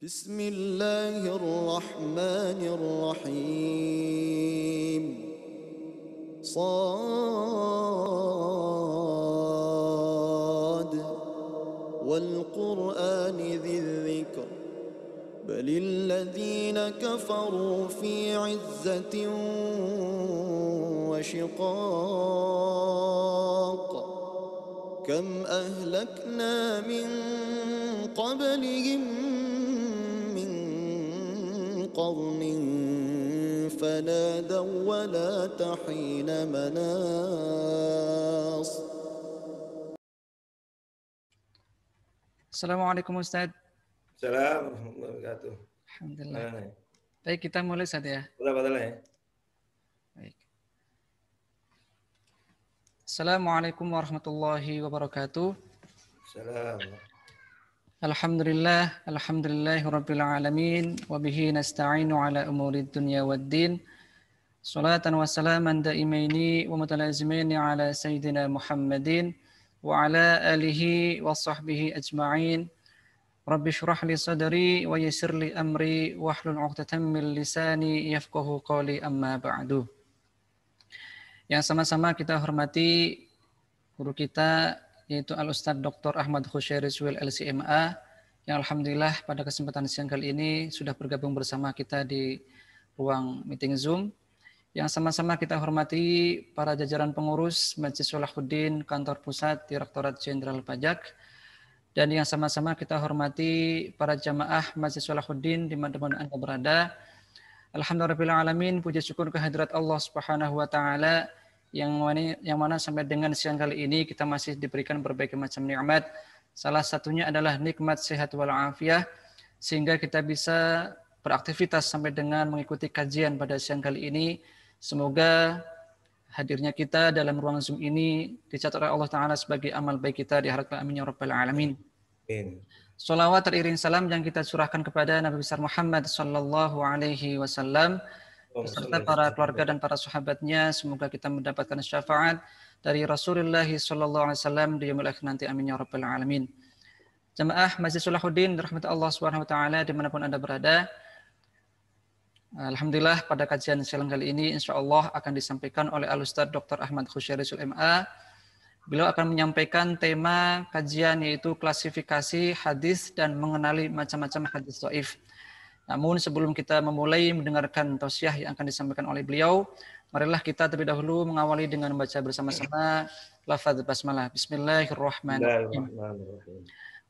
بسم الله الرحمن الرحيم صاد والقرآن ذي الذكر بل الذين كفروا في عزة وشقاق كم أهلكنا من قبلهم من قرن فنادوا ولا تحين مناص. Assalamualaikum Ustaz. Assalamualaikum warahmatullahi wabarakatuh. Alhamdulillah. Mana? Baik, kita mulai Ustaz ya. Betul ya. Baik. Assalamualaikum warahmatullahi wabarakatuh. Salam. Alhamdulillahirabbil alamin wa bihi nasta'inu ala umurid dunya waddin. Salatan wa salaman daimaini wa mutalazimaini ala sayyidina Muhammadin wa ala alihi wa sahbihi ajma'in. Rabbi shrah li sadri wa yassir li amri wahlul 'uqdatam min lisani yafqahu qawli amma ba'du. Yang sama-sama kita hormati guru kita yaitu Al-Ustadz Dr. Ahmad Khusyairi Suhail LCMA yang alhamdulillah pada kesempatan siang kali ini sudah bergabung bersama kita di ruang meeting Zoom. Yang sama-sama kita hormati para jajaran pengurus Masjid Salahuddin Kantor Pusat Direktorat Jenderal Pajak, dan yang sama-sama kita hormati para jamaah Masjid Salahuddin di mana Anda berada. Alhamdulillahirrahmanirrahim, puji syukur kehadirat Allah Subhanahu wa taala yang mana sampai dengan siang kali ini kita masih diberikan berbagai macam nikmat. Salah satunya adalah nikmat sehat walafiat sehingga kita bisa beraktivitas sampai dengan mengikuti kajian pada siang kali ini. Semoga hadirnya kita dalam ruang Zoom ini dicatat oleh Allah Ta'ala sebagai amal baik kita di harapan amin ya rabbal alamin. Amin. Salawat teriring salam yang kita curahkan kepada Nabi besar Muhammad sallallahu alaihi wasallam beserta para keluarga dan para sahabatnya. Semoga kita mendapatkan syafaat dari Rasulullah sallallahu alaihi wasallam di yaumil akhir nanti amin ya rabbal alamin. Jamaah Masjid Salahuddin rahmat Allah Subhanahu wa taala dimanapun Anda berada. Alhamdulillah pada kajian siang kali ini insyaallah akan disampaikan oleh Al-Ustadz Dr. Ahmad Khusyairi Suhail MA. Beliau akan menyampaikan tema kajian yaitu klasifikasi hadis dan mengenali macam-macam hadis dhaif. Namun sebelum kita memulai mendengarkan tausiah yang akan disampaikan oleh beliau, marilah kita terlebih dahulu mengawali dengan membaca bersama-sama lafaz basmalah. Bismillahirrahmanirrahim.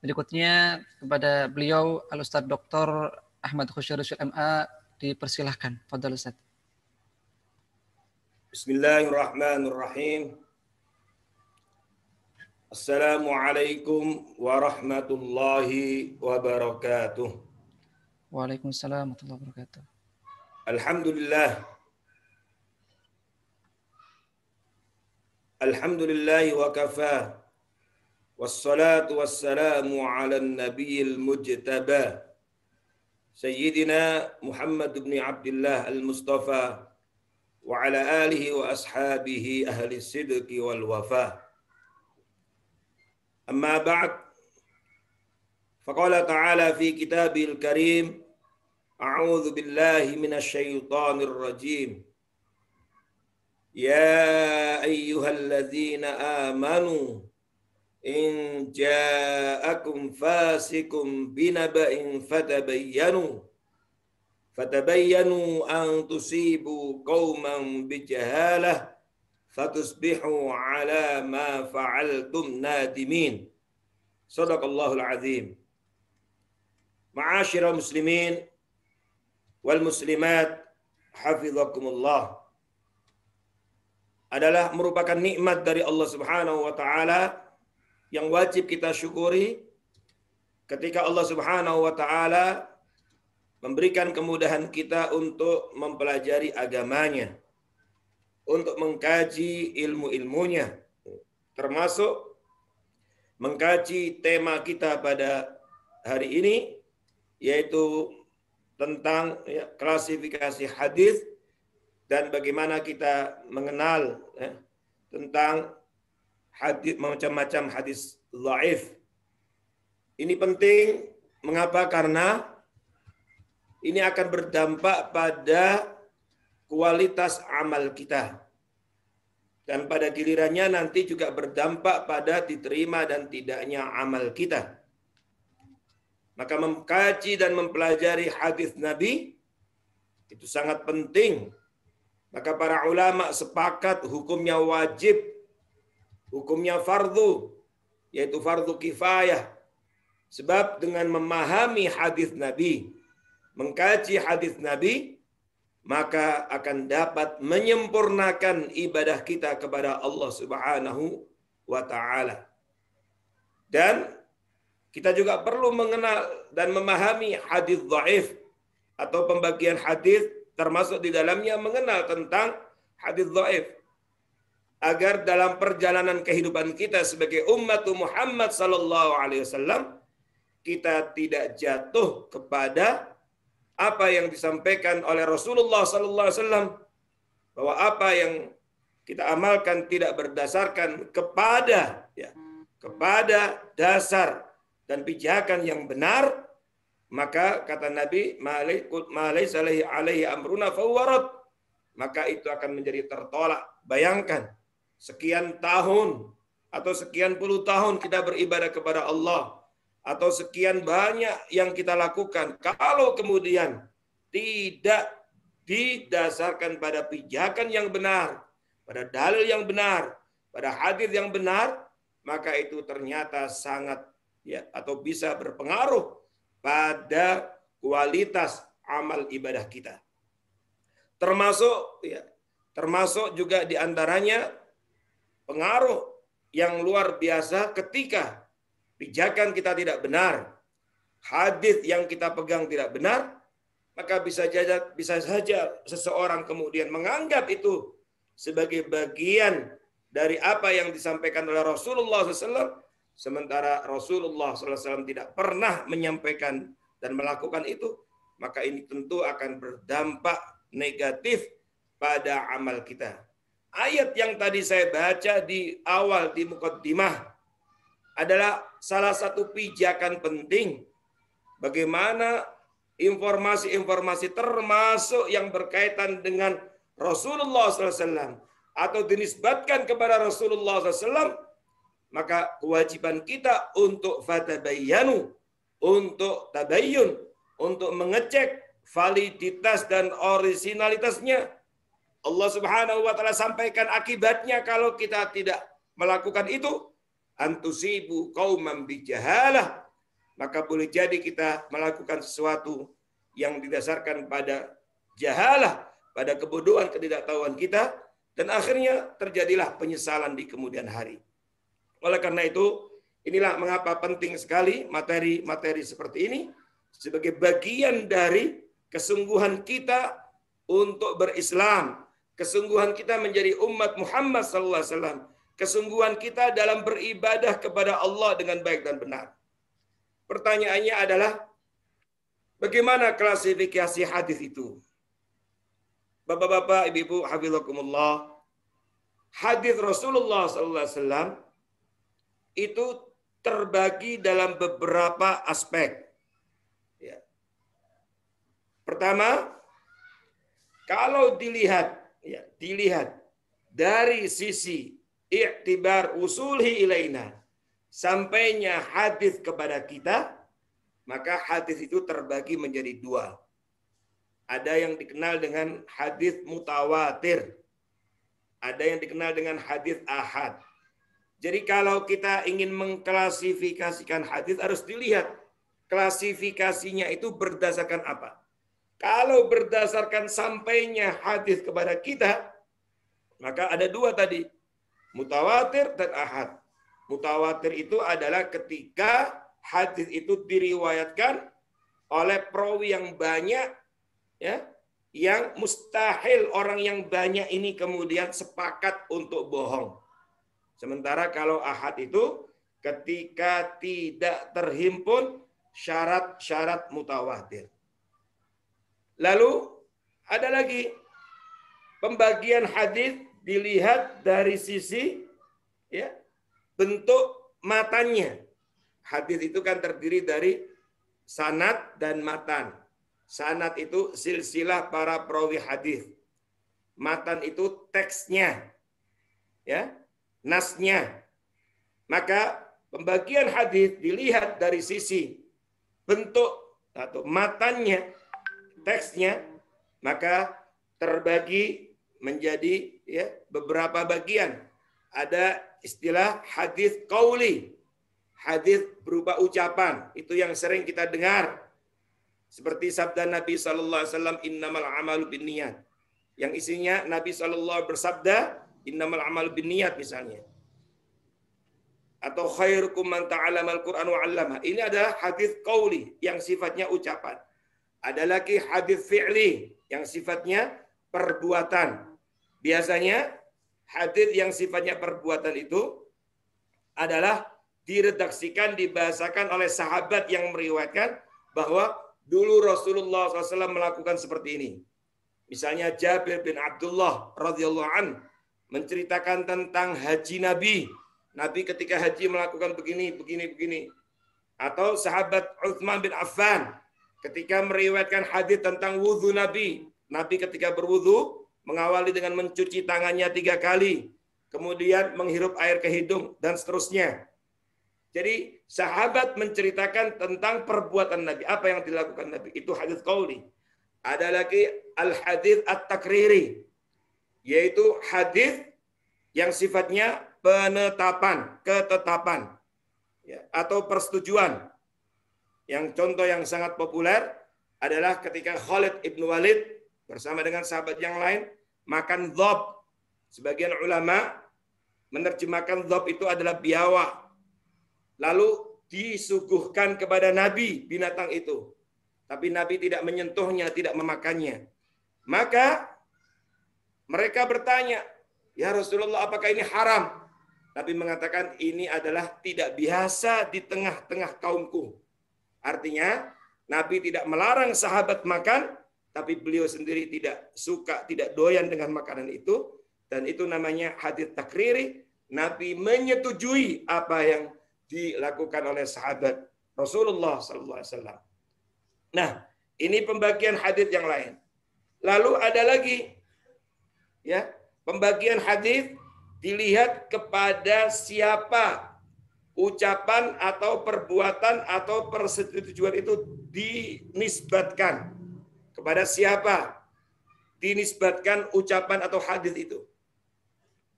Berikutnya kepada beliau Al-Ustadz Dr. Ahmad Khusyairi Suhail MA dipersilahkan. Fadhal Ustaz. Bismillahirrahmanirrahim. Assalamualaikum warahmatullahi wabarakatuh. Waalaikumsalam warahmatullahi wabarakatuh. Alhamdulillah. Alhamdulillah wa kafa. Wassalatu wassalamu ala nabiyil mujtaba. Sayyidina Muhammad bin Abdullah al-Mustafa wa ala alihi wa ashabihi ahli sidqi wal wafa. Amma ba'd. Faqala ta'ala fi kitabil karim, a'udzu billahi minasy syaithanir rajim. Ya ayyuhalladzina amanu in ja'akum fasikum binaba'in fatabayyanu an tusibu qauman bijahalah fatusbihu ala ma fa'altum nadimin. Shadaqallahul azim. Ma'asyiral muslimin wal muslimat hafizakumullah. Adalah merupakan nikmat dari Allah Subhanahu wa taala yang wajib kita syukuri ketika Allah Subhanahu wa taala memberikan kemudahan kita untuk mempelajari agamanya, untuk mengkaji ilmu-ilmunya, termasuk mengkaji tema kita pada hari ini, yaitu tentang klasifikasi hadis dan bagaimana kita mengenal tentang hadis, macam-macam hadis dhaif. Ini penting, mengapa? Karena ini akan berdampak pada kualitas amal kita. Dan pada gilirannya nanti juga berdampak pada diterima dan tidaknya amal kita. Maka mengkaji dan mempelajari hadis Nabi itu sangat penting. Maka para ulama sepakat hukumnya wajib, hukumnya fardu, yaitu fardu kifayah. Sebab dengan memahami hadis Nabi, mengkaji hadis Nabi, maka akan dapat menyempurnakan ibadah kita kepada Allah Subhanahu wa taala. Dan kita juga perlu mengenal dan memahami hadis dhaif atau pembagian hadis, termasuk di dalamnya mengenal tentang hadis dhaif, agar dalam perjalanan kehidupan kita sebagai umat Muhammad sallallahu alaihi wasallam kita tidak jatuh kepada apa yang disampaikan oleh Rasulullah sallallahu alaihi wasallam, bahwa apa yang kita amalkan tidak berdasarkan kepada dasar dan pijakan yang benar, maka kata Nabi, "Malaysa alaihi amruna fahuwa." Maka itu akan menjadi tertolak. Bayangkan, sekian tahun atau sekian puluh tahun kita beribadah kepada Allah, atau sekian banyak yang kita lakukan, kalau kemudian tidak didasarkan pada pijakan yang benar, pada dalil yang benar, pada hadis yang benar, maka itu ternyata sangat atau bisa berpengaruh pada kualitas amal ibadah kita. Termasuk juga diantaranya pengaruh yang luar biasa ketika pijakan kita tidak benar, hadis yang kita pegang tidak benar, maka bisa saja seseorang kemudian menganggap itu sebagai bagian dari apa yang disampaikan oleh Rasulullah SAW, sementara Rasulullah SAW tidak pernah menyampaikan dan melakukan itu, maka ini tentu akan berdampak negatif pada amal kita. Ayat yang tadi saya baca di awal di muqaddimah adalah salah satu pijakan penting bagaimana informasi-informasi termasuk yang berkaitan dengan Rasulullah SAW atau dinisbatkan kepada Rasulullah SAW, maka kewajiban kita untuk fatabayyanu, untuk tabayyun, untuk mengecek validitas dan orisinalitasnya. Allah Subhanahu wa taala sampaikan akibatnya kalau kita tidak melakukan itu, antusibu qauman bijahalah, maka boleh jadi kita melakukan sesuatu yang didasarkan pada jahalah, pada kebodohan, ketidaktahuan kita, dan akhirnya terjadilah penyesalan di kemudian hari. Oleh karena itu, inilah mengapa penting sekali materi-materi seperti ini sebagai bagian dari kesungguhan kita untuk berislam, kesungguhan kita menjadi umat Muhammad SAW, kesungguhan kita dalam beribadah kepada Allah dengan baik dan benar. Pertanyaannya adalah, bagaimana klasifikasi hadis itu? Bapak-bapak, ibu-ibu, hafizakumullah, hadis Rasulullah SAW itu terbagi dalam beberapa aspek. Pertama, kalau dilihat dari sisi i'tibar usulhi ilaina, sampainya hadis kepada kita, maka hadis itu terbagi menjadi dua. Ada yang dikenal dengan hadis mutawatir, ada yang dikenal dengan hadis ahad. Jadi kalau kita ingin mengklasifikasikan hadis, harus dilihat klasifikasinya itu berdasarkan apa. Kalau berdasarkan sampainya hadis kepada kita, maka ada dua tadi, mutawatir dan ahad. Mutawatir itu adalah ketika hadis itu diriwayatkan oleh perawi yang banyak, yang mustahil orang yang banyak ini kemudian sepakat untuk bohong. Sementara kalau ahad itu ketika tidak terhimpun syarat-syarat mutawatir. Lalu ada lagi pembagian hadis dilihat dari sisi bentuk matanya. Hadis itu kan terdiri dari sanad dan matan. Sanad itu silsilah para perawi hadis. Matan itu teksnya, ya, nasnya. Maka pembagian hadis dilihat dari sisi bentuk atau matannya, teksnya, maka terbagi menjadi ya beberapa bagian. Ada istilah hadis qauli, hadis berupa ucapan, itu yang sering kita dengar. Seperti sabda Nabi SAW, innamal amalu binniyat. Yang isinya Nabi SAW bersabda, innamal amalu binniyat misalnya. Atau khairukum man ta'allamal Qur'an wa 'allama. Ini adalah hadis qauli yang sifatnya ucapan. Ada lagi hadis fi'li yang sifatnya perbuatan. Biasanya hadis yang sifatnya perbuatan itu adalah diredaksikan, dibahasakan oleh sahabat yang meriwayatkan bahwa dulu Rasulullah SAW melakukan seperti ini. Misalnya Jabir bin Abdullah radhiyallahu an menceritakan tentang haji Nabi. Nabi ketika haji melakukan begini, begini, begini. Atau sahabat Utsman bin Affan ketika meriwayatkan hadis tentang wudhu Nabi. Nabi ketika berwudhu mengawali dengan mencuci tangannya 3 kali. Kemudian menghirup air ke hidung dan seterusnya. Jadi sahabat menceritakan tentang perbuatan Nabi. Apa yang dilakukan Nabi. Itu hadis qauli. Ada lagi al-hadis at-takriri. Yaitu hadis yang sifatnya penetapan, ketetapan. Ya, atau persetujuan. Yang contoh yang sangat populer adalah ketika Khalid ibn Walid bersama dengan sahabat yang lain makan dhab. Sebagian ulama menerjemahkan dhab itu adalah biawak. Lalu disuguhkan kepada Nabi binatang itu. Tapi Nabi tidak menyentuhnya, tidak memakannya. Maka mereka bertanya, ya Rasulullah, apakah ini haram? Nabi mengatakan ini adalah tidak biasa di tengah-tengah kaumku. Artinya Nabi tidak melarang sahabat makan, tapi beliau sendiri tidak suka, tidak doyan dengan makanan itu. Dan itu namanya hadis takriri. Nabi menyetujui apa yang dilakukan oleh sahabat Rasulullah SAW. Nah, ini pembagian hadis yang lain. Lalu ada lagi, ya, pembagian hadis dilihat kepada siapa ucapan atau perbuatan atau persetujuan itu dinisbatkan. Kepada siapa dinisbatkan ucapan atau hadis itu.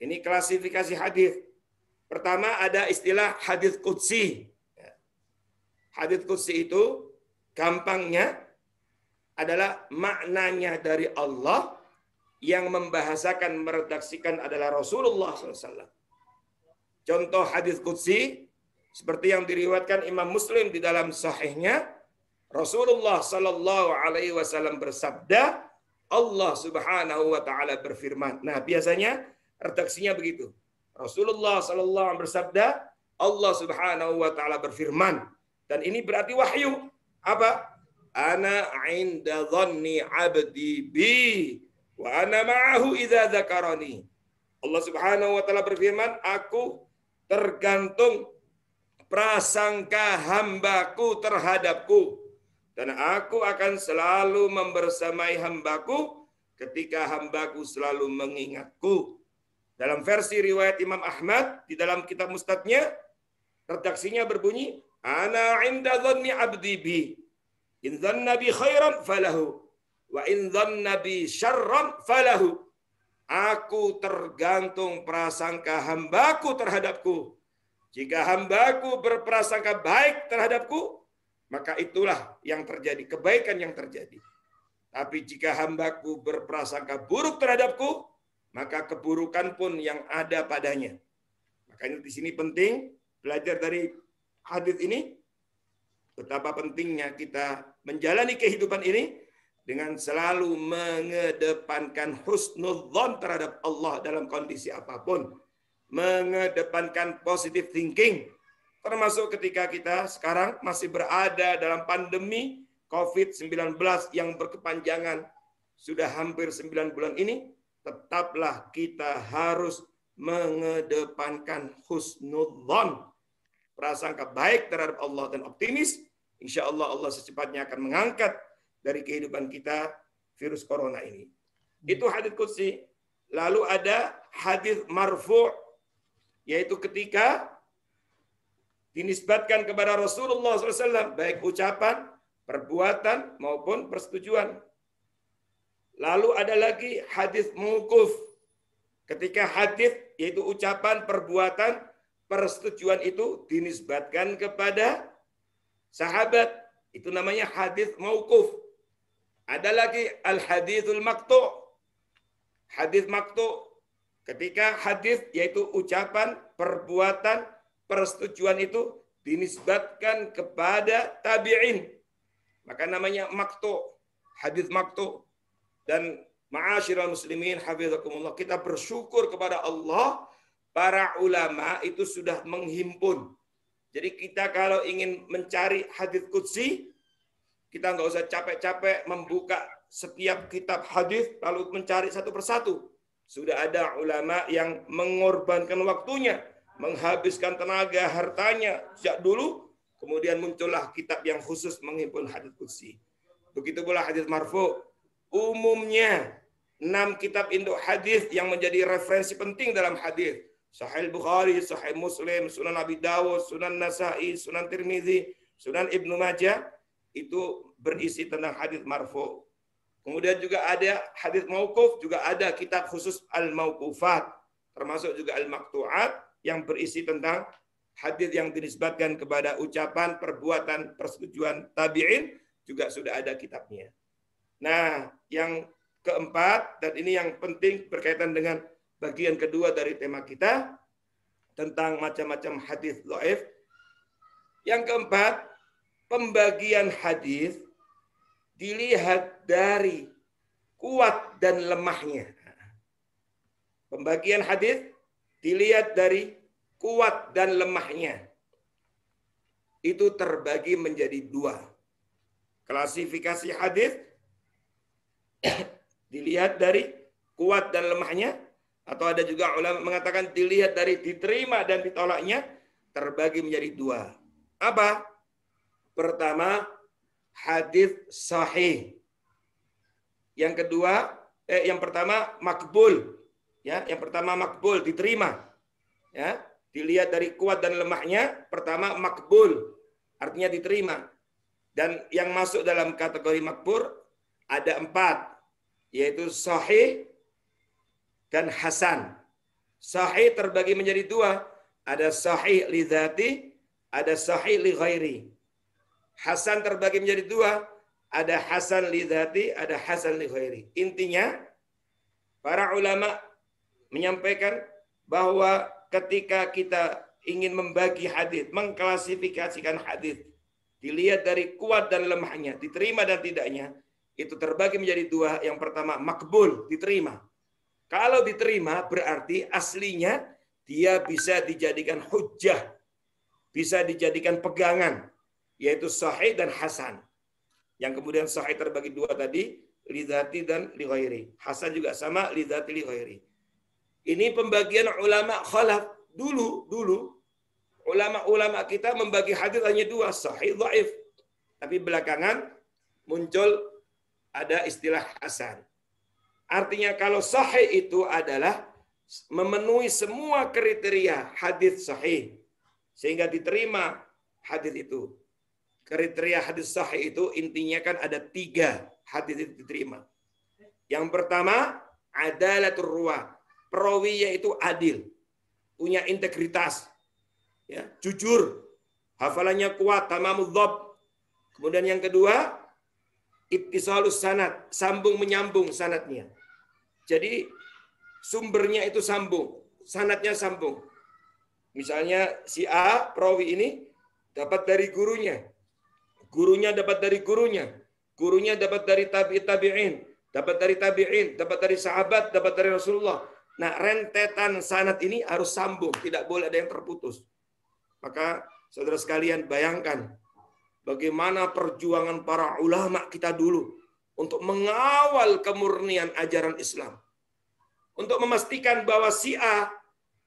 Ini klasifikasi hadis. Pertama ada istilah hadis qudsi. Hadis qudsi itu gampangnya adalah maknanya dari Allah, yang membahasakan, meredaksikan adalah Rasulullah SAW. Contoh hadis qudsi seperti yang diriwayatkan Imam Muslim di dalam sahihnya, Rasulullah Sallallahu Alaihi Wasallam bersabda, Allah Subhanahu Wa Taala berfirman. Nah, biasanya redaksinya begitu. Rasulullah Sallallahu Alaihi Wasallam bersabda, Allah Subhanahu Wa Taala berfirman. Dan ini berarti wahyu. Apa? Ana inda dhanni abdi bi wa ana ma'ahu idza dzakarani. Allah Subhanahu Wa Taala berfirman, aku tergantung prasangka hambaku terhadapku. Dan aku akan selalu membersamai hambaku ketika hambaku selalu mengingatku. Dalam versi riwayat Imam Ahmad, di dalam kitab Mustadnya, redaksinya berbunyi, Ana inda dhanni abdi bi. In dhanna bi khairan falahu. Wa in dhanna bi syarran falahu. Aku tergantung prasangka hambaku terhadapku. Jika hambaku berprasangka baik terhadapku, maka itulah yang terjadi, kebaikan yang terjadi. Tapi jika hambaku berprasangka buruk terhadapku, maka keburukan pun yang ada padanya. Makanya di sini penting belajar dari hadis ini, betapa pentingnya kita menjalani kehidupan ini dengan selalu mengedepankan husnudzon terhadap Allah dalam kondisi apapun. Mengedepankan positive thinking. Termasuk ketika kita sekarang masih berada dalam pandemi COVID-19 yang berkepanjangan sudah hampir 9 bulan ini, tetaplah kita harus mengedepankan husnudzon, prasangka baik terhadap Allah dan optimis. Insya Allah Allah secepatnya akan mengangkat dari kehidupan kita virus corona ini. Itu hadis qudsi. Lalu ada hadis marfu', yaitu ketika dinisbatkan kepada Rasulullah SAW, baik ucapan, perbuatan, maupun persetujuan. Lalu ada lagi hadis mauquf, ketika hadis, yaitu ucapan, perbuatan, persetujuan itu dinisbatkan kepada sahabat. Itu namanya hadis mauquf. Ada lagi al-hadithul maqtu'. Hadis maqtu', ketika hadis yaitu ucapan, perbuatan, persetujuan itu dinisbatkan kepada tabi'in. Maka namanya maqtu', hadis maqtu'. Dan ma'asyiral muslimin hafizakumullah, kita bersyukur kepada Allah, para ulama itu sudah menghimpun. Jadi kita kalau ingin mencari hadis qudsi, kita nggak usah capek-capek membuka setiap kitab hadis lalu mencari satu persatu. Sudah ada ulama yang mengorbankan waktunya, menghabiskan tenaga, hartanya sejak dulu, kemudian muncullah kitab yang khusus menghimpun hadis qudsi. Begitu pula hadis marfu'. Umumnya 6 kitab induk hadis yang menjadi referensi penting dalam hadis. Sahih Bukhari, Sahih Muslim, Sunan Abi Dawud, Sunan Nasa'i, Sunan Tirmizi, Sunan Ibnu Majah, itu berisi tentang hadis marfu'. Kemudian juga ada hadis mauquf, juga ada kitab khusus al-mauqufat, termasuk juga al-maqtu'at yang berisi tentang hadis yang dinisbatkan kepada ucapan, perbuatan, persetujuan tabi'in, juga sudah ada kitabnya. Nah, yang keempat, dan ini yang penting berkaitan dengan bagian kedua dari tema kita, tentang macam-macam hadis dhaif. Yang keempat, pembagian hadis dilihat dari kuat dan lemahnya. Pembagian hadis dilihat dari kuat dan lemahnya. Itu terbagi menjadi 2. Klasifikasi hadis dilihat dari kuat dan lemahnya, atau ada juga ulama mengatakan dilihat dari diterima dan ditolaknya, terbagi menjadi 2. Apa? Pertama, hadis sahih. Yang kedua, yang pertama makbul. Ya, yang pertama makbul, diterima. Ya, dilihat dari kuat dan lemahnya, pertama makbul, artinya diterima. Dan yang masuk dalam kategori makbul ada 4, yaitu sahih dan hasan. Sahih terbagi menjadi 2, ada sahih li dzati, ada sahih li ghairi. Hasan terbagi menjadi 2, ada hasan li dzati, ada hasan li ghairi. Intinya, para ulama menyampaikan bahwa ketika kita ingin membagi hadis, mengklasifikasikan hadis, dilihat dari kuat dan lemahnya, diterima dan tidaknya, itu terbagi menjadi 2. Yang pertama makbul, diterima. Kalau diterima berarti aslinya dia bisa dijadikan hujjah, bisa dijadikan pegangan, yaitu sahih dan hasan. Yang kemudian sahih terbagi 2 tadi, li dzati dan li ghairi. Hasan juga sama, li dzati li ghairi. Ini pembagian ulama khalaf. Dulu ulama-ulama kita membagi hadis hanya 2, sahih, dhaif. Tapi belakangan muncul ada istilah hasan. Artinya kalau sahih itu adalah memenuhi semua kriteria hadis sahih, sehingga diterima hadis itu. Kriteria hadis sahih itu intinya kan ada 3 hadis itu diterima. Yang pertama, adalatur ruwah. Perawinya itu adil, punya integritas, ya, jujur, hafalannya kuat, tamamudz dhabt. Kemudian yang kedua, ittisalus sanad, sambung menyambung sanadnya. Jadi sumbernya itu sambung, sanadnya sambung. Misalnya si A, perawi ini dapat dari gurunya, gurunya dapat dari gurunya, gurunya dapat dari tabi'in, dapat dari tabi'in, dapat dari sahabat, dapat dari Rasulullah. Nah, rentetan sanad ini harus sambung, tidak boleh ada yang terputus. Maka saudara sekalian bayangkan bagaimana perjuangan para ulama kita dulu untuk mengawal kemurnian ajaran Islam. Untuk memastikan bahwa si A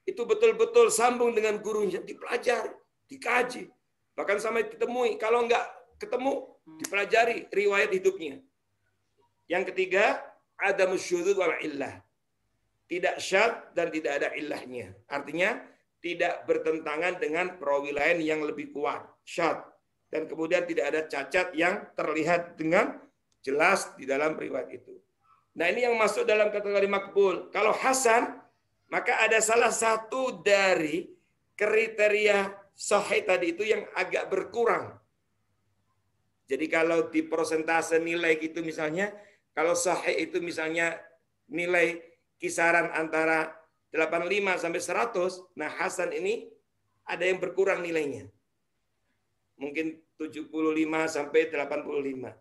itu betul-betul sambung dengan gurunya, dipelajari, dikaji. Bahkan sampai ditemui, kalau enggak ketemu, dipelajari riwayat hidupnya. Yang ketiga, adamus syudzuz wal illah. Tidak syadz dan tidak ada illahnya. Artinya tidak bertentangan dengan perawi lain yang lebih kuat, syadz. Dan kemudian tidak ada cacat yang terlihat dengan jelas di dalam riwayat itu. Nah, ini yang masuk dalam kategori makbul. Kalau hasan, maka ada salah satu dari kriteria sahih tadi itu yang agak berkurang. Jadi kalau di persentase nilai gitu misalnya, kalau sahih itu misalnya nilai kisaran antara 85 sampai 100, nah hasan ini ada yang berkurang nilainya. Mungkin 75 sampai 85.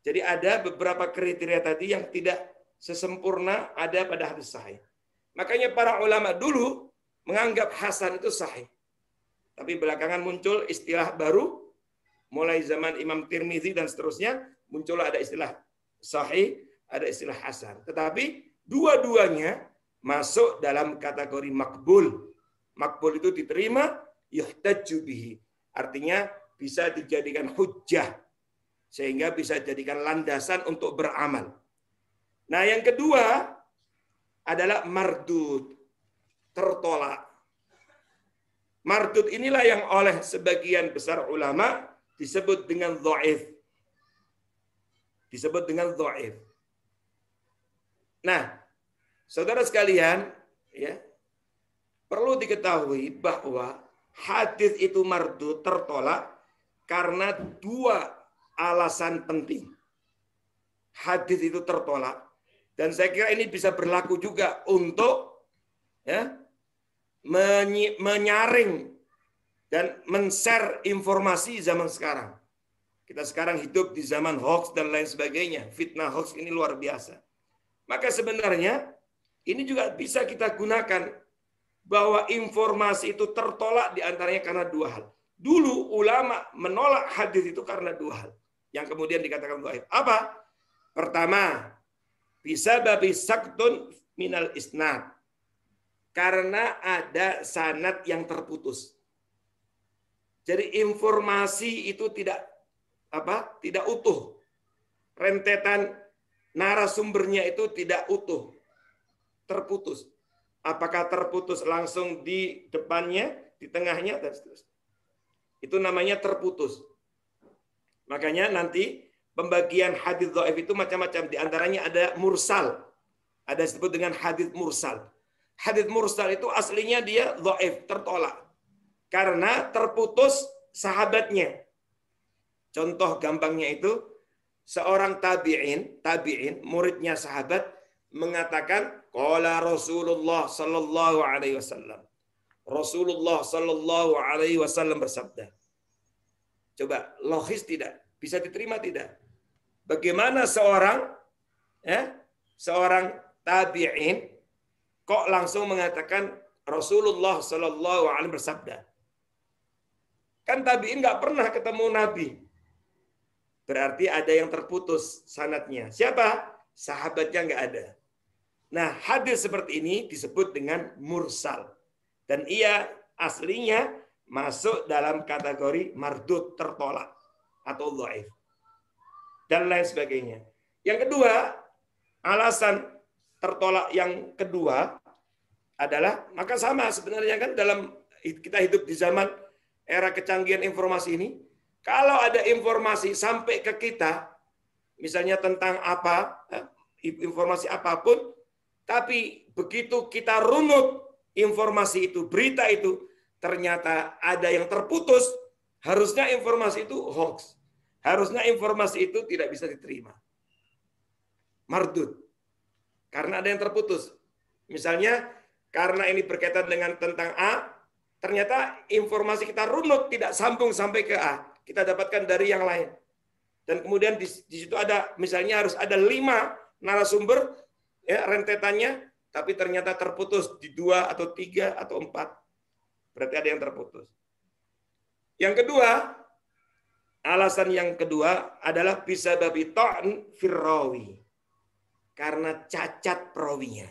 Jadi ada beberapa kriteria tadi yang tidak sesempurna ada pada hadis sahih. Makanya para ulama dulu menganggap hasan itu sahih. Tapi belakangan muncul istilah baru, mulai zaman Imam Tirmizi dan seterusnya, muncul ada istilah sahih, ada istilah hasan. Tetapi dua-duanya masuk dalam kategori makbul. Makbul itu diterima, yuhtaju bihi. Artinya bisa dijadikan hujjah. Sehingga bisa dijadikan landasan untuk beramal. Nah, yang kedua adalah mardud, tertolak. Mardud inilah yang oleh sebagian besar ulama disebut dengan dhaif. Disebut dengan dhaif. Nah, saudara sekalian, ya, perlu diketahui bahwa hadis itu mardud, tertolak karena dua alasan penting. Hadis itu tertolak. Dan saya kira ini bisa berlaku juga untuk ya, menyaring dan men-share informasi zaman sekarang. Kita sekarang hidup di zaman hoax dan lain sebagainya. Fitnah hoax ini luar biasa. Maka sebenarnya ini juga bisa kita gunakan bahwa informasi itu tertolak diantaranya karena dua hal. Dulu ulama menolak hadis itu karena dua hal yang kemudian dikatakan dhaif. Apa? Pertama, bisa babi saktun minal isnad. Karena ada sanad yang terputus. Jadi informasi itu tidak utuh. Rentetan narasumbernya itu tidak utuh. Terputus. Apakah terputus langsung di depannya, di tengahnya, dan seterusnya. Itu namanya terputus. Makanya nanti pembagian hadis dhaif itu macam-macam. Di antaranya ada mursal. Ada disebut dengan hadis mursal. Hadis mursal itu aslinya dia dhaif, tertolak. Karena terputus sahabatnya. Contoh gampangnya itu, seorang tabi'in, muridnya sahabat, mengatakan, qala Rasulullah sallallahu alaihi wasallam. Rasulullah sallallahu alaihi wasallam bersabda. Coba, logis tidak? Bisa diterima tidak? Bagaimana seorang tabi'in kok langsung mengatakan Rasulullah sallallahu alaihi bersabda? Kan tabi'in nggak pernah ketemu Nabi. Berarti ada yang terputus sanadnya. Siapa? Sahabatnya nggak ada. Nah, hadis seperti ini disebut dengan mursal. Dan ia aslinya masuk dalam kategori mardud, tertolak atau dhaif dan lain sebagainya. Yang kedua, alasan tertolak yang kedua adalah, maka sama sebenarnya kan dalam kita hidup di zaman era kecanggihan informasi ini, kalau ada informasi sampai ke kita, misalnya tentang informasi apapun, tapi begitu kita runut informasi itu, berita itu, ternyata ada yang terputus, harusnya informasi itu hoax. Harusnya informasi itu tidak bisa diterima. Mardud. Karena ada yang terputus. Misalnya, karena ini berkaitan dengan tentang A, ternyata informasi kita runut tidak sambung sampai ke A. Kita dapatkan dari yang lain. Dan kemudian di situ ada, misalnya harus ada 5 narasumber, ya, rentetannya, tapi ternyata terputus di 2 atau 3 atau 4. Berarti ada yang terputus. Yang kedua, alasan yang kedua adalah bisa babi ta'n firrawi. Karena cacat perawinya.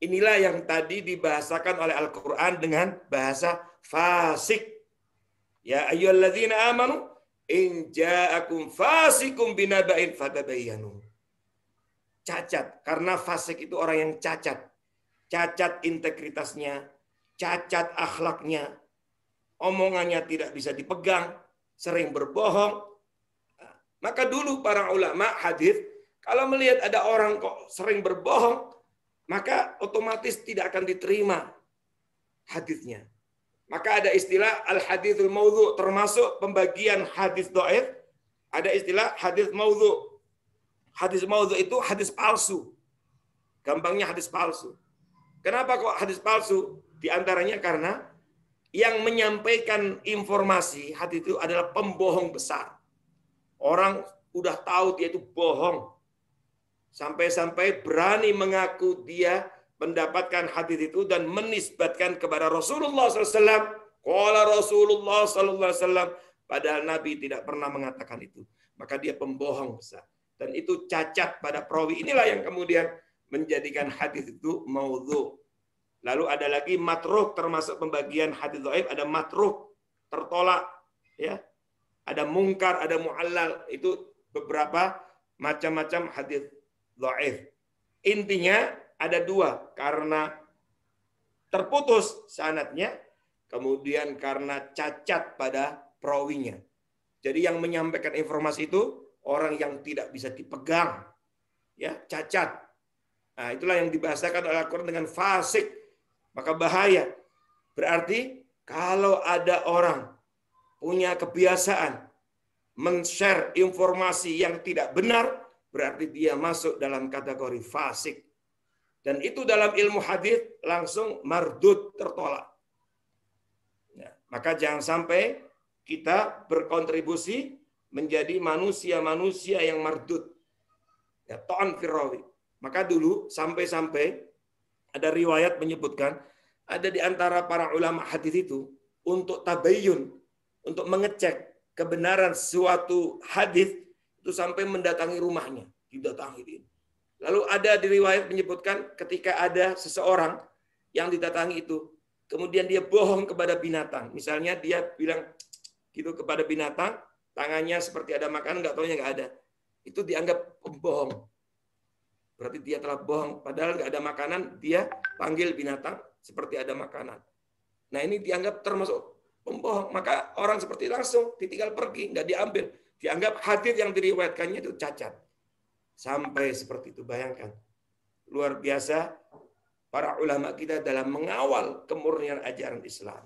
Inilah yang tadi dibahasakan oleh Al-Quran dengan bahasa fasik. Ya ayyuhalladzina amanu In ja'akum fasikum binaba'in fatabayyanu. Cacat, karena fasik itu orang yang cacat. Cacat integritasnya, cacat akhlaknya, omongannya tidak bisa dipegang, sering berbohong. Maka dulu para ulama hadis, kalau melihat ada orang kok sering berbohong, maka otomatis tidak akan diterima hadisnya. Maka ada istilah al-hadithul maudhu, termasuk pembagian hadis dhaif, ada istilah hadis maudhu. Hadis maudhu itu hadis palsu. Gampangnya hadis palsu. Kenapa kok hadis palsu? Di antaranya karena yang menyampaikan informasi hadis itu adalah pembohong besar. Orang udah tahu dia itu bohong. Sampai-sampai berani mengaku dia mendapatkan hadis itu dan menisbatkan kepada Rasulullah SAW. Qala Rasulullah SAW. Padahal Nabi tidak pernah mengatakan itu. Maka dia pembohong besar. Dan itu cacat pada perawi. Inilah yang kemudian menjadikan hadis itu maudhu. Lalu ada lagi matruk, termasuk pembagian hadis dhaif, ada matruk, tertolak, ya. Ada mungkar, ada mu'allal, itu beberapa macam-macam hadis dhaif. Intinya ada dua, karena terputus sanadnya, kemudian karena cacat pada perawinya. Jadi yang menyampaikan informasi itu orang yang tidak bisa dipegang, ya, cacat. Nah, itulah yang dibahasakan oleh Al-Quran dengan fasik. Maka bahaya. Berarti kalau ada orang punya kebiasaan men-share informasi yang tidak benar, berarti dia masuk dalam kategori fasik. Dan itu dalam ilmu hadis langsung mardud, tertolak. Ya, maka jangan sampai kita berkontribusi menjadi manusia-manusia yang mardud. Ya, ta'an firrawi. Maka dulu sampai-sampai ada riwayat menyebutkan ada di antara para ulama hadis itu untuk tabayyun, untuk mengecek kebenaran suatu hadis itu sampai mendatangi rumahnya, didatangi. Lalu ada di riwayat menyebutkan ketika ada seseorang yang didatangi itu, kemudian dia bohong kepada binatang. Misalnya dia bilang gitu kepada binatang, tangannya seperti ada makanan, nggak taunya nggak ada. Itu dianggap pembohong. Berarti dia telah bohong. Padahal nggak ada makanan, dia panggil binatang seperti ada makanan. Nah ini dianggap termasuk pembohong. Maka orang seperti langsung ditinggal pergi, nggak diambil. Dianggap hadis yang diriwayatkannya itu cacat. Sampai seperti itu, bayangkan. Luar biasa para ulama kita dalam mengawal kemurnian ajaran Islam.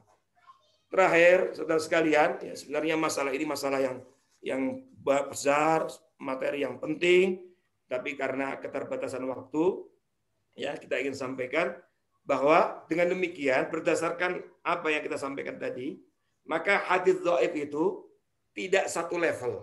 Terakhir, saudara sekalian, ya sebenarnya masalah ini masalah yang besar, materi yang penting, tapi karena keterbatasan waktu, ya kita ingin sampaikan bahwa dengan demikian berdasarkan apa yang kita sampaikan tadi, maka hadis dhaif itu tidak satu level.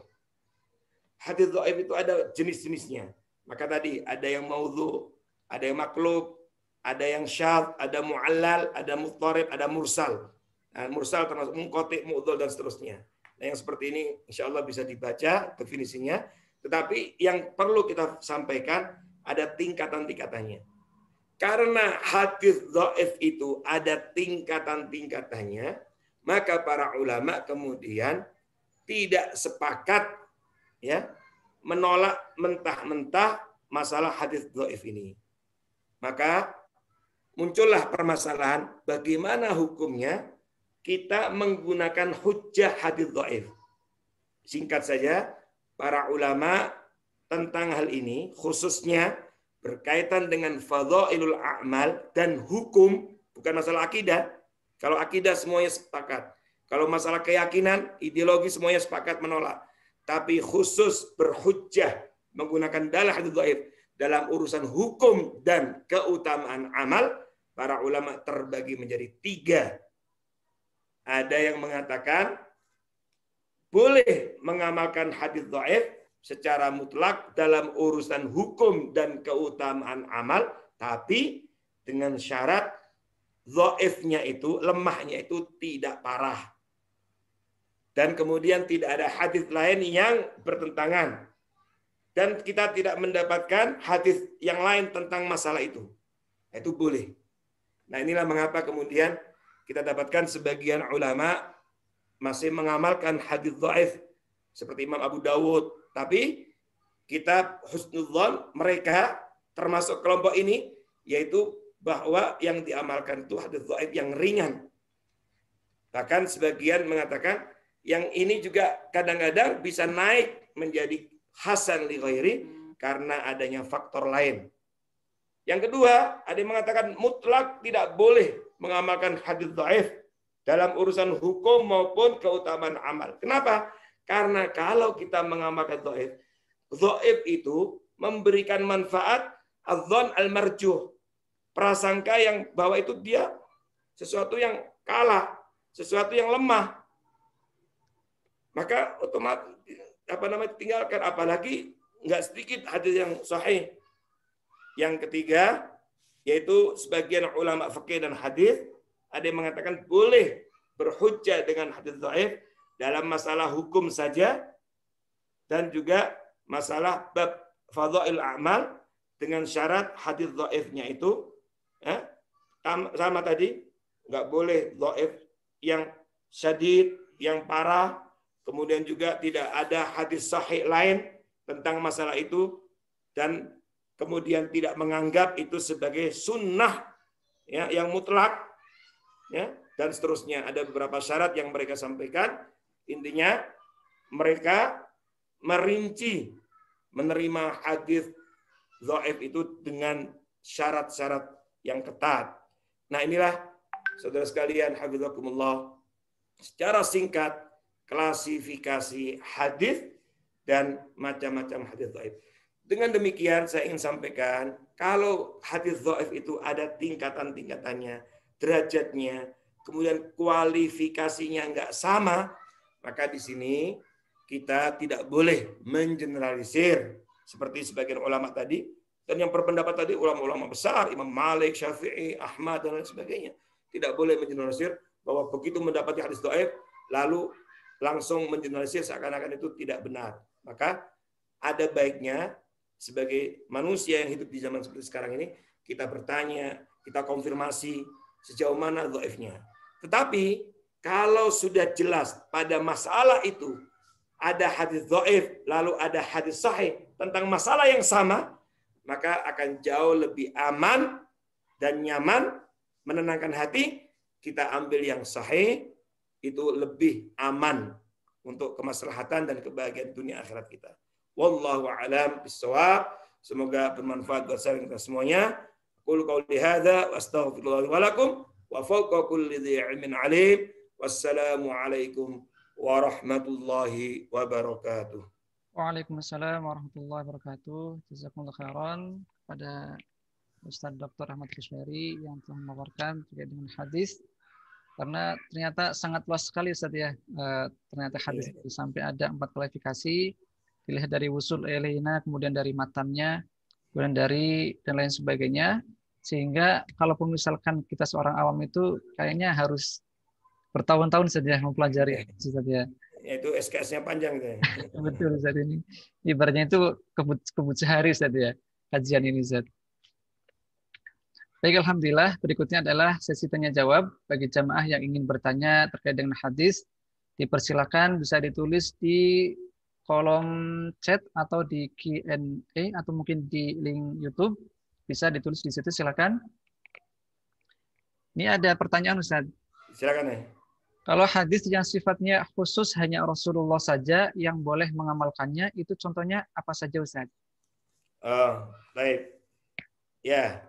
Hadis dhaif itu ada jenis-jenisnya. Maka tadi ada yang maudhu, ada yang maklub, ada yang syadz, ada mu'allal, ada muttarib, ada mursal. Nah, mursal termasuk munqati, mu'dhal dan seterusnya. Nah, yang seperti ini insya Allah bisa dibaca definisinya. Tetapi yang perlu kita sampaikan ada tingkatan-tingkatannya. Karena hadis dhaif itu ada tingkatan-tingkatannya, maka para ulama kemudian tidak sepakat ya menolak mentah-mentah masalah hadis dhaif ini. Maka muncullah permasalahan bagaimana hukumnya kita menggunakan hujjah hadis dhaif. Singkat saja, para ulama tentang hal ini khususnya berkaitan dengan fadhailul a'mal dan hukum, bukan masalah akidah. Kalau akidah semuanya sepakat. Kalau masalah keyakinan, ideologi semuanya sepakat menolak. Tapi khusus berhujjah menggunakan dalil hadis dhaif dalam urusan hukum dan keutamaan amal, para ulama terbagi menjadi 3. Ada yang mengatakan boleh mengamalkan hadis dhaif secara mutlak dalam urusan hukum dan keutamaan amal, tapi dengan syarat dhaifnya itu, lemahnya itu tidak parah. Dan kemudian tidak ada hadis lain yang bertentangan. Dan kita tidak mendapatkan hadis yang lain tentang masalah itu. Itu boleh. Nah inilah mengapa kemudian kita dapatkan sebagian ulama masih mengamalkan hadis dhaif seperti Imam Abu Dawud. Tapi kitab Husnudzon mereka termasuk kelompok ini, yaitu bahwa yang diamalkan itu hadits dhaif yang ringan. Bahkan sebagian mengatakan yang ini juga kadang-kadang bisa naik menjadi hasan li ghairi karena adanya faktor lain. Yang kedua, ada yang mengatakan mutlak tidak boleh mengamalkan hadits dhaif dalam urusan hukum maupun keutamaan amal. Kenapa? Karena kalau kita mengamalkan dhaif, dhaif itu memberikan manfaat adzan al-marjuh, prasangka yang bahwa itu dia sesuatu yang kalah, sesuatu yang lemah. Maka otomatis tinggalkan, apalagi nggak sedikit hadis yang sahih. Yang ketiga, yaitu sebagian ulama fikih dan hadis ada yang mengatakan boleh berhujjah dengan hadis dhaif dalam masalah hukum saja dan juga masalah bab fadhail a'mal dengan syarat hadis dhaifnya itu sama tadi, nggak boleh dhaif yang syadid, yang parah, kemudian juga tidak ada hadis sahih lain tentang masalah itu, dan kemudian tidak menganggap itu sebagai sunnah ya, yang mutlak ya, dan seterusnya. Ada beberapa syarat yang mereka sampaikan. Intinya mereka merinci menerima hadis dhaif itu dengan syarat-syarat yang ketat. Nah, inilah saudara sekalian hafizakumullah secara singkat klasifikasi hadis dan macam-macam hadis dhaif. Dengan demikian saya ingin sampaikan, kalau hadis dhaif itu ada tingkatan-tingkatannya, derajatnya, kemudian kualifikasinya nggak sama, maka di sini kita tidak boleh mengeneralisir seperti sebagian ulama tadi, dan yang berpendapat tadi ulama-ulama besar, Imam Malik, Syafi'i, Ahmad dan lain sebagainya. Tidak boleh mengeneralisir bahwa begitu mendapati hadis dhaif lalu langsung mengeneralisir seakan-akan itu tidak benar. Maka ada baiknya sebagai manusia yang hidup di zaman seperti sekarang ini, kita bertanya, kita konfirmasi sejauh mana dhaifnya. Tetapi kalau sudah jelas pada masalah itu ada hadis dhaif, lalu ada hadis sahih tentang masalah yang sama, maka akan jauh lebih aman dan nyaman, menenangkan hati, kita ambil yang sahih, itu lebih aman untuk kemaslahatan dan kebahagiaan dunia akhirat kita. Wallahu a'lam bissawab. Semoga bermanfaat buat saya dan kita semuanya. Qul qouli hadza wa astaghfirullah wa lakum wa fawqa kulli dhi ilmin alim. Wassalamu alaikum warahmatullahi wabarakatuh. Waalaikumsalam warahmatullahi wabarakatuh. Jazakumullah khairan kepada Ustaz Dr. Ahmad Khasyari yang telah memaparkan terkait dengan hadis. Karena ternyata sangat luas sekali Ustaz ya. Ternyata hadis itu sampai ada 4 kualifikasi. Dilihat dari wusul ilaina, kemudian dari matannya, kemudian dari dan lain sebagainya. Sehingga kalaupun misalkan kita seorang awam itu kayaknya harus bertahun-tahun saja mempelajari Ustaz ya. Itu SKS-nya panjang ya. Betul Ustaz ini. Ibaratnya itu kebut sehari Ustaz ya, kajian ini Ustaz. Baik, alhamdulillah. Berikutnya adalah sesi tanya jawab bagi jamaah yang ingin bertanya terkait dengan hadis. Dipersilakan bisa ditulis di kolom chat atau di Q&A atau mungkin di link YouTube. Bisa ditulis di situ, silakan. Ini ada pertanyaan Ustaz. Silakan ya. Kalau hadis yang sifatnya khusus hanya Rasulullah saja yang boleh mengamalkannya, itu contohnya apa saja Ustaz? Oh, baik. Ya.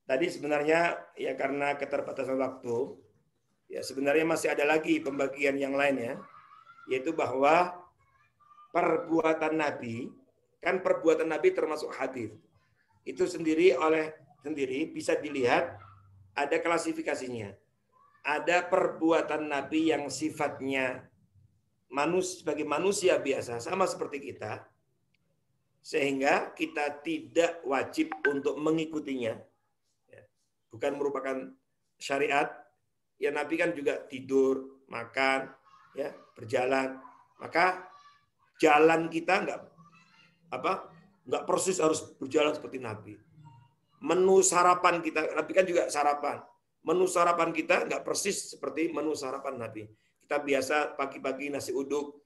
Tadi sebenarnya ya karena keterbatasan waktu, ya sebenarnya masih ada lagi pembagian yang lain ya, yaitu bahwa perbuatan Nabi, kan perbuatan Nabi termasuk hadis. Itu sendiri bisa dilihat ada klasifikasinya. Ada perbuatan Nabi yang sifatnya sebagai manusia biasa, sama seperti kita, sehingga kita tidak wajib untuk mengikutinya. Bukan merupakan syariat. Ya Nabi kan juga tidur, makan, ya berjalan. Maka jalan kita nggak persis harus berjalan seperti Nabi. Menu sarapan kita, Nabi kan juga sarapan. Menu sarapan kita nggak persis seperti menu sarapan Nabi. Kita biasa pagi-pagi nasi uduk,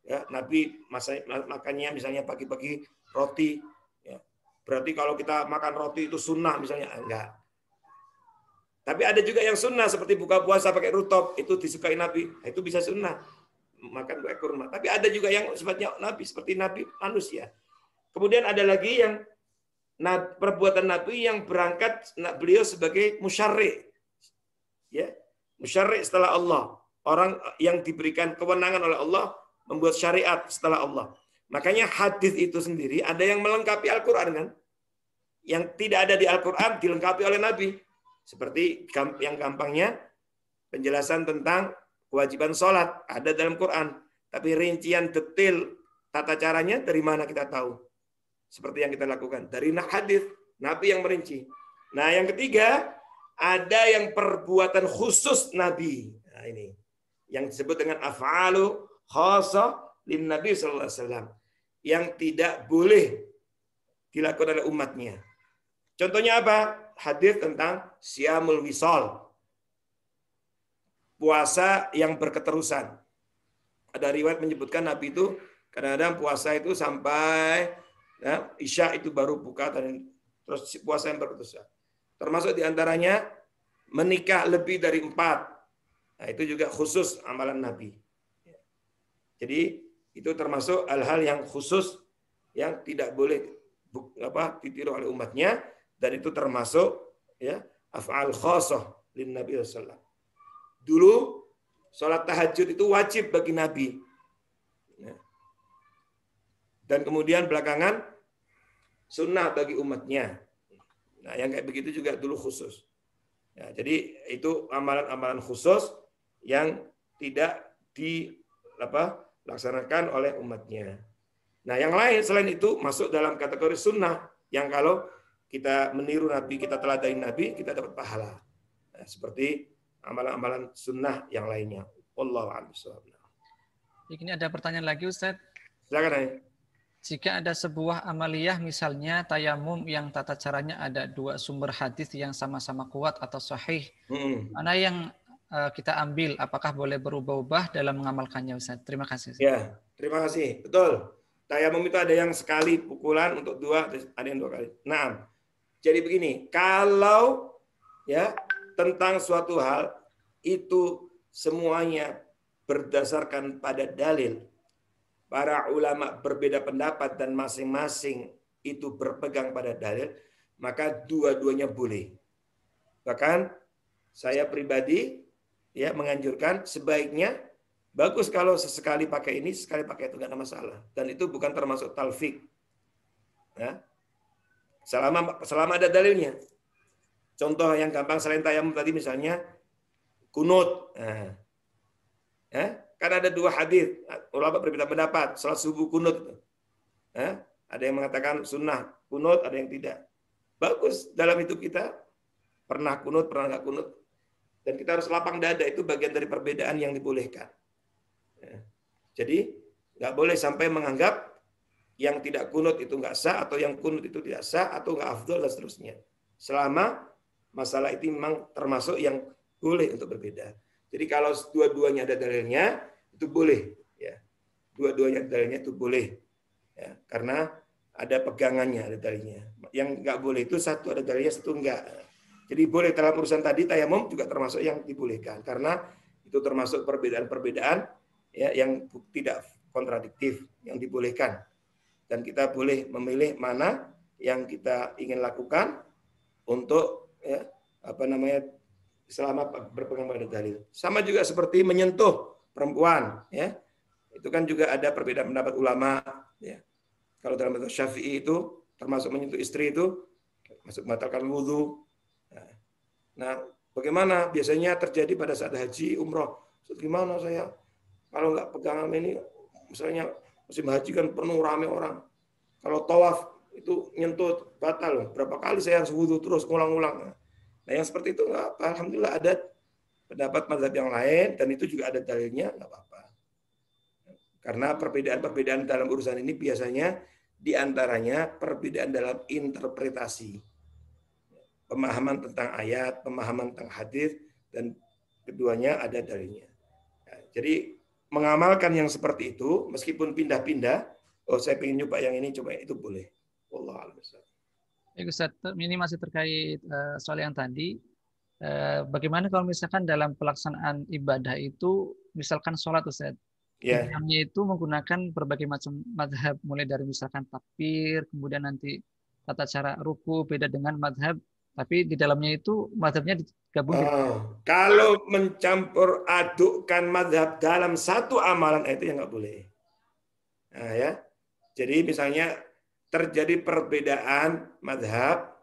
ya, Nabi makannya misalnya pagi-pagi roti, ya. Berarti kalau kita makan roti itu sunnah misalnya, enggak. Tapi ada juga yang sunnah seperti buka puasa pakai rutop, itu disukai Nabi, itu bisa sunnah makan buah kurma. Tapi ada juga yang sifatnya Nabi seperti Nabi manusia. Kemudian ada lagi yang perbuatan Nabi yang berangkat beliau sebagai musyarri, ya, musyarri setelah Allah, orang yang diberikan kewenangan oleh Allah membuat syariat setelah Allah. Makanya hadis itu sendiri ada yang melengkapi Al-Quran kan, yang tidak ada di Al-Quran dilengkapi oleh Nabi. Seperti yang gampangnya penjelasan tentang kewajiban sholat ada dalam Quran, tapi rincian detail tata caranya dari mana kita tahu? Seperti yang kita lakukan dari hadis Nabi yang merinci. Nah, yang ketiga ada yang perbuatan khusus Nabi. Nah, ini yang disebut dengan af'alu khassa lin Nabi sallallahu alaihi wasallam yang tidak boleh dilakukan oleh umatnya. Contohnya apa? Hadis tentang siyamul wisal, puasa yang berketerusan. Ada riwayat menyebutkan Nabi itu kadang-kadang puasa itu sampai ya, Isya itu baru buka, dan terus puasa yang berketerusan. Termasuk diantaranya menikah lebih dari 4. Nah, itu juga khusus amalan Nabi. Jadi itu termasuk hal-hal yang khusus yang tidak boleh ditiru oleh umatnya, dan itu termasuk ya af'al khassah lin Nabi sallallahu alaihi wasallam. Dulu sholat tahajud itu wajib bagi Nabi. Dan kemudian belakangan sunnah bagi umatnya. Nah, yang kayak begitu juga dulu khusus. Ya, jadi itu amalan-amalan khusus yang tidak dilaksanakan oleh umatnya. Nah, yang lain selain itu masuk dalam kategori sunnah yang kalau kita meniru Nabi, kita teladani Nabi, kita dapat pahala. Nah, seperti amalan-amalan sunnah yang lainnya. Wallahu a'lam bishawab. Ini ada pertanyaan lagi, Ustaz. Silakan ya. Jika ada sebuah amaliyah, misalnya tayamum yang tata caranya ada 2 sumber hadis yang sama-sama kuat atau sahih, mana yang kita ambil? Apakah boleh berubah-ubah dalam mengamalkannya, Ustaz? Terima kasih, Ustaz. Ya, terima kasih. Betul. Tayamum itu ada yang sekali pukulan untuk 2, ada yang 2 kali. Nah, jadi begini, kalau ya tentang suatu hal itu semuanya berdasarkan pada dalil, para ulama berbeda pendapat dan masing-masing itu berpegang pada dalil, maka dua-duanya boleh. Bahkan saya pribadi ya menganjurkan sebaiknya bagus kalau sesekali pakai ini, sekali pakai itu, nggak ada masalah. Dan itu bukan termasuk talfik. Ya. Selama ada dalilnya. Contoh yang gampang selain tayamum tadi misalnya kunut. Nah, ya, kan ada 2 hadis. Ulama berbeda pendapat. Salat subuh kunut. Ya, ada yang mengatakan sunnah kunut, ada yang tidak. Bagus dalam hidup kita. Pernah kunut, pernah nggak kunut. Dan kita harus lapang dada. Itu bagian dari perbedaan yang dibolehkan. Ya. Jadi nggak boleh sampai menganggap yang tidak kunut itu nggak sah, atau yang kunut itu tidak sah, atau nggak afdol, dan seterusnya. Selama masalah itu memang termasuk yang boleh untuk berbeda. Jadi kalau dua-duanya ada dalilnya, itu boleh. Ya. Dua-duanya dalilnya itu boleh. Ya. Karena ada pegangannya, ada dalilnya. Yang nggak boleh itu satu ada dalilnya, satu enggak. Jadi boleh dalam urusan tadi, tayamum juga termasuk yang dibolehkan. Karena itu termasuk perbedaan-perbedaan ya, yang tidak kontradiktif, yang dibolehkan. Dan kita boleh memilih mana yang kita ingin lakukan untuk ya, selama berpegang pada dalil. Sama juga seperti menyentuh perempuan, ya. Itu kan juga ada perbedaan pendapat ulama, ya. Kalau dalam mazhab Syafi'i itu termasuk menyentuh istri itu masuk membatalkan wudu. Nah, bagaimana biasanya terjadi pada saat haji, umroh? Gimana saya kalau nggak pegangan ini, misalnya musim haji kan penuh rame orang. Kalau tawaf itu nyentuh batal. Berapa kali saya harus wudu terus ulang-ulang. Nah, yang seperti itu nggak apa. Alhamdulillah ada pendapat mazhab yang lain dan itu juga ada dalilnya, nggak apa-apa. Karena perbedaan-perbedaan dalam urusan ini biasanya diantaranya perbedaan dalam interpretasi, pemahaman tentang ayat, pemahaman tentang hadis, dan keduanya ada dalilnya. Nah, jadi mengamalkan yang seperti itu, meskipun pindah-pindah, oh saya pengen nyoba yang ini, coba itu boleh. Wallahu a'lam. Ya, Ustaz, ini masih terkait soal yang tadi. Bagaimana kalau misalkan dalam pelaksanaan ibadah itu, misalkan sholat, Ustaz, Ya. imamnya itu menggunakan berbagai macam madhab, mulai dari misalkan takbir, kemudian nanti tata cara ruku beda dengan madhab, tapi di dalamnya itu madhabnya digabung. Kalau mencampur adukkan madhab dalam satu amalan itu yang nggak boleh. Nah, ya. Jadi misalnya terjadi perbedaan madhab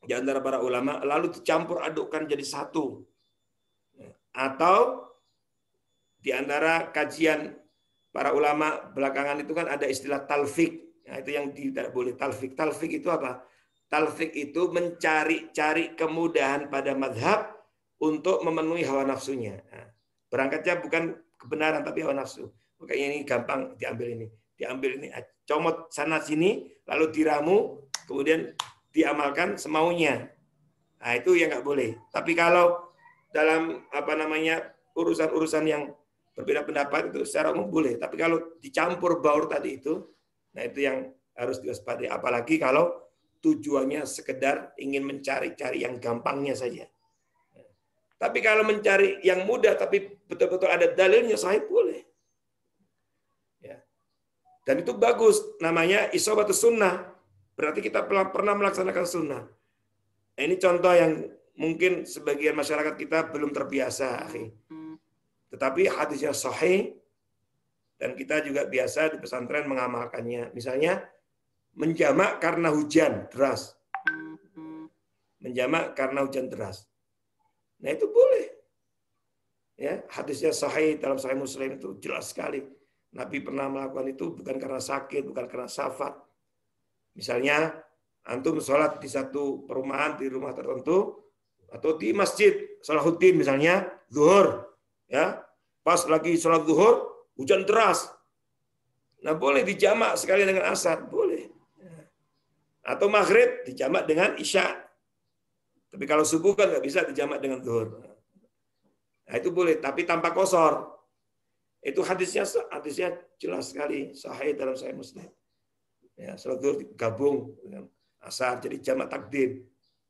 di antara para ulama, lalu dicampur adukkan jadi satu. Atau di antara kajian para ulama belakangan itu kan ada istilah talfik. Nah, itu yang tidak boleh talfik. Talfik itu apa? Talfik itu mencari-cari kemudahan pada madhab untuk memenuhi hawa nafsunya. Nah, berangkatnya bukan kebenaran tapi hawa nafsu. Makanya ini gampang diambil ini. Diambil ini, comot sana sini, lalu diramu, kemudian diamalkan semaunya. Nah, itu yang nggak boleh. Tapi kalau dalam urusan-urusan yang berbeda pendapat itu secara umum boleh. Tapi kalau dicampur baur tadi itu, nah itu yang harus diwaspadai. Apalagi kalau tujuannya sekedar ingin mencari-cari yang gampangnya saja. Tapi kalau mencari yang mudah tapi betul-betul ada dalilnya, sahih boleh. Ya. Dan itu bagus, namanya isobatus sunnah. Berarti kita pernah melaksanakan sunnah. Nah, ini contoh yang mungkin sebagian masyarakat kita belum terbiasa, akhi. Tetapi hadisnya sahih dan kita juga biasa di pesantren mengamalkannya. Misalnya menjamak karena hujan deras. Menjamak karena hujan deras. Nah, itu boleh. Ya, hadisnya sahih dalam Sahih Muslim itu jelas sekali. Nabi pernah melakukan itu bukan karena sakit, bukan karena safar. Misalnya antum sholat di satu perumahan, di rumah tertentu, atau di masjid Salahuddin misalnya, zuhur, ya, pas lagi sholat zuhur, hujan deras. Nah, boleh dijamak sekali dengan asar, boleh. Atau maghrib dijamak dengan isya. Tapi kalau subuh kan nggak bisa dijamak dengan zuhur. Nah, itu boleh, tapi tanpa qashar. Itu hadisnya jelas sekali, sahih dalam Sahih Muslim. Ya, sholat zuhur digabung dengan asar, jadi jamak takdim.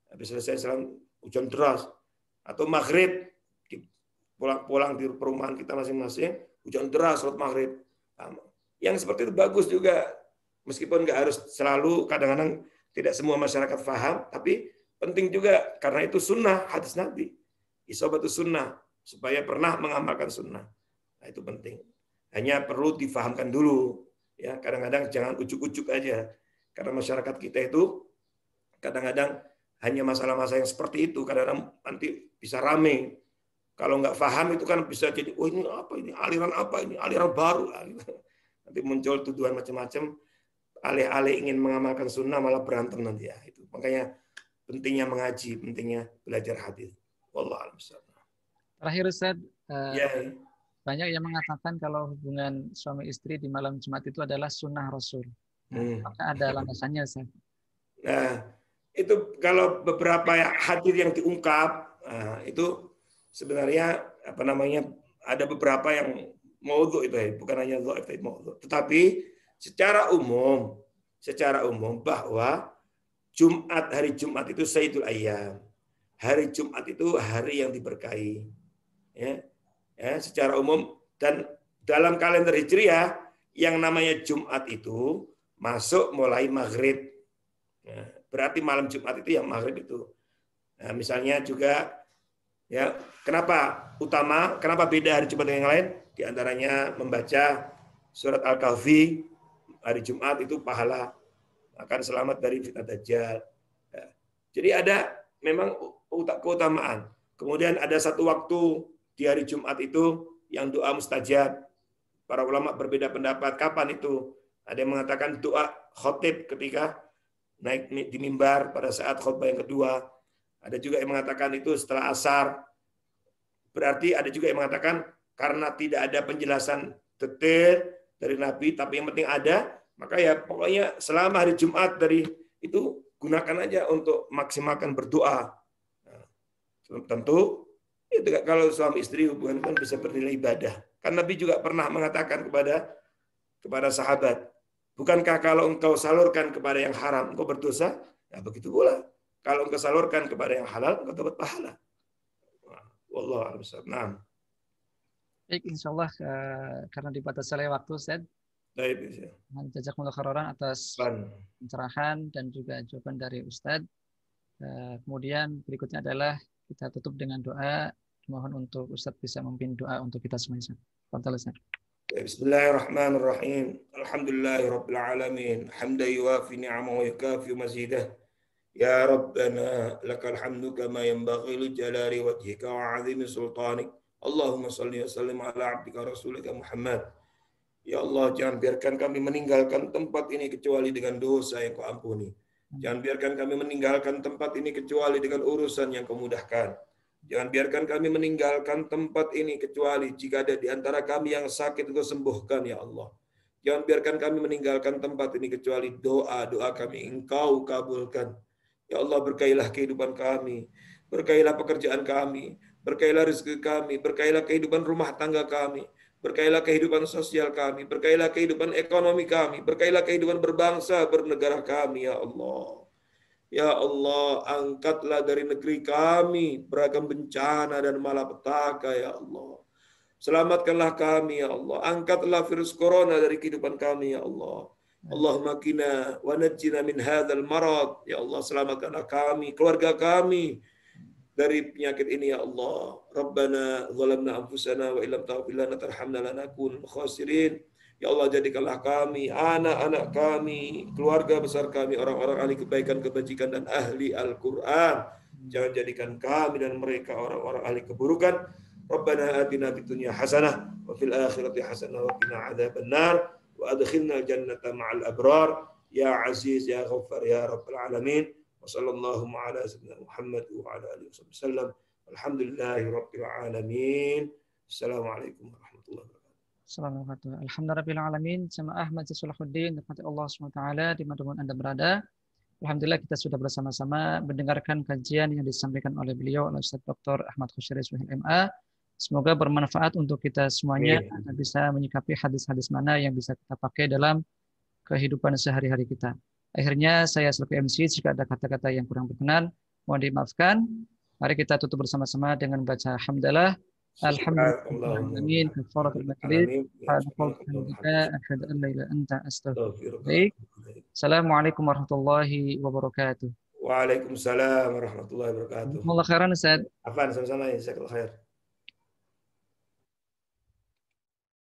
Habis selesai salam hujan deras. Atau maghrib, pulang di perumahan kita masing-masing, hujan deras, sholat maghrib. Yang seperti itu bagus juga. Meskipun nggak harus selalu, kadang-kadang tidak semua masyarakat paham, tapi penting juga, karena itu sunnah, hadis Nabi. Isobatus sunnah, supaya pernah mengamalkan sunnah. Nah, itu penting. Hanya perlu difahamkan dulu. Ya, kadang-kadang jangan ujuk-ujuk aja. Karena masyarakat kita itu kadang-kadang hanya masalah-masalah yang seperti itu. Kadang-kadang nanti bisa rame. Kalau nggak paham itu kan bisa jadi, oh ini apa ini, aliran baru. Nanti muncul tuduhan macam-macam. Alih-alih ingin mengamalkan sunnah malah berantem nanti ya. Itu makanya pentingnya mengaji, pentingnya belajar hadis. Wallahu a'lam. Terakhir Ustaz, Ya. banyak yang mengatakan kalau hubungan suami istri di malam Jumat itu adalah sunnah Rasul. Apakah ada landasannya, Ustaz? Nah, itu kalau beberapa hadis yang diungkap, itu sebenarnya ada beberapa yang maudhu itu, bukan hanya dhaif tapi maudhu. Tetapi secara umum bahwa hari Jumat itu Sayyidul Ayyam. Hari Jumat itu hari yang diberkahi. Ya, secara umum, dan dalam kalender Hijriah yang namanya Jumat itu masuk mulai maghrib. Ya, berarti malam Jumat itu yang maghrib itu. Nah, misalnya juga, ya, kenapa beda hari Jumat dengan yang lain? Di antaranya membaca surat Al-Kahfi hari Jumat itu pahala akan selamat dari fitnah Dajjal. Ya. Jadi ada memang keutamaan. Kemudian ada satu waktu di hari Jumat itu yang doa mustajab. Para ulama berbeda pendapat kapan itu. Ada yang mengatakan doa khotib ketika naik di mimbar pada saat khutbah yang kedua. Ada juga yang mengatakan itu setelah asar. Berarti ada juga yang mengatakan karena tidak ada penjelasan detail dari Nabi, tapi yang penting ada, maka ya pokoknya selama hari Jumat dari itu gunakan aja untuk maksimalkan berdoa. Nah, tentu itu kalau suami istri hubungan kan bisa bernilai ibadah Kan Nabi juga pernah mengatakan kepada sahabat, bukankah kalau engkau salurkan kepada yang haram, engkau berdosa? Ya begitu pula. Kalau engkau salurkan kepada yang halal, engkau dapat pahala. Wallahu a'lam bishawab. Nah. Baik, insyaallah karena dibatasi oleh waktu, Ustaz. Baik, jazakumullah khairan atas pencerahan dan juga jawaban dari Ustaz. Kemudian berikutnya adalah kita tutup dengan doa. Mohon untuk Ustaz bisa memimpin doa untuk kita semuanya. Bismillahirrahmanirrahim. Alhamdulillahirabbil alamin. Hamdan yuwafi ni'amahu wa yukafi mazidah. Ya Rabbana lakal hamdu kama yanbaghi li jalali wajhika wa 'azimi sultanik. Allahumma shalli wa sallim ala 'abdika rasulika Muhammad. Ya Allah, jangan biarkan kami meninggalkan tempat ini kecuali dengan dosa yang Kau ampuni. Jangan biarkan kami meninggalkan tempat ini kecuali dengan urusan yang Kau mudahkan. Jangan biarkan kami meninggalkan tempat ini kecuali jika ada di antara kami yang sakit Kau sembuhkan, ya Allah. Jangan biarkan kami meninggalkan tempat ini kecuali doa-doa kami Engkau kabulkan. Ya Allah, berkailah kehidupan kami, berkailah pekerjaan kami, berkailah rezeki kami, berkailah kehidupan rumah tangga kami, berkailah kehidupan sosial kami, berkailah kehidupan ekonomi kami, berkailah kehidupan berbangsa, bernegara kami, ya Allah. Ya Allah, angkatlah dari negeri kami beragam bencana dan malapetaka, ya Allah. Selamatkanlah kami, ya Allah. Angkatlah virus corona dari kehidupan kami, ya Allah. Allahumma qina wa najjina min hadzal marad. Ya Allah, selamatkanlah kami, keluarga kami dari penyakit ini, ya Allah. Rabbana zalamna anfusana wa illam taghfir lana tarhamna lanakunanna minal khasirin. Ya Allah, jadikanlah kami, anak-anak kami, keluarga besar kami, orang-orang ahli kebaikan, kebajikan, dan ahli Al-Quran. Jangan jadikan kami dan mereka orang-orang ahli keburukan. Rabbana atina fid dunya hasanah wa fil akhirati hasanah wa qina adzabannar wa adkhilna jannata ma'al abrar. Ya Aziz, Ya Ghaffar, Ya Rabbal Alamin. Wa sallallahu ala sayyidina Muhammad wa ala alihi wasallam. Alhamdulillahi Rabbil Alamin. Assalamualaikum warahmatullahi wabarakatuh. Assalamualaikum. Alhamdulillahirrahmanirrahim. Jamaah Masjid Salahuddin, rahmati Allah SWT, dimanapun Anda berada. Alhamdulillah kita sudah bersama-sama mendengarkan kajian yang disampaikan oleh beliau, oleh Ustaz Dr. Ahmad Khusyari Suhail MA. Semoga bermanfaat untuk kita semuanya, agar bisa menyikapi hadis-hadis mana yang bisa kita pakai dalam kehidupan sehari-hari kita. Akhirnya saya selaku MC, jika ada kata-kata yang kurang berkenan, mohon dimaafkan. Mari kita tutup bersama-sama dengan baca hamdalah. Alhamdulillahirrahmanirrahim. Kafaratul majlis. Asyhadu an la ilaha illa anta astaghfiruka. Assalamualaikum warahmatullahi wabarakatuh. Waalaikumsalam warahmatullahi wabarakatuh. Jazakumullah khairan, Ustaz. Afwan, sama-sama, jazakallahu khair.